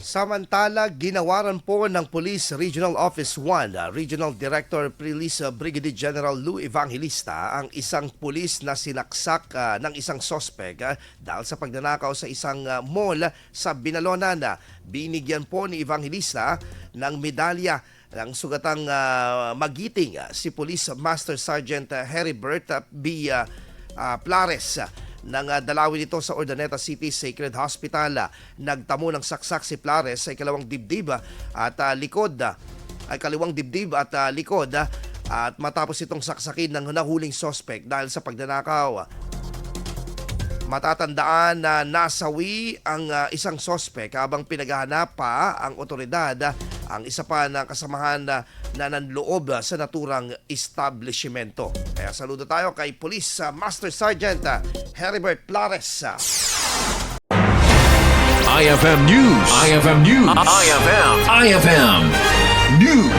Samantala, ginawaran po ng Police Regional Office 1, Regional Director Pulis Brigadier General Lou Evangelista ang isang pulis na sinaksak ng isang suspek dahil sa pagnanakaw sa isang mall sa Binalonan. Binigyan po ni Evangelista ng medalya ng sugatang magiting si Police Master Sergeant Heribert B. Plares nang dalawin ito sa Urdaneta City Sacred Hospital. Nagtamo ng saksak si Plares sa ikalawang dibdib at likod ay kaliwang dibdib at likod at matapos itong saksakin ng nahuling suspect dahil sa pagnanakaw. Matatandaan na nasawi ang isang suspect habang pinaghahanap pa ang otoridad ang isa pa ng kasamahan na nanloob sa naturang establishmento. Kaya saludo tayo kay Police Master Sergeant Heribert Plares. IFM News. IFM News. IFM News.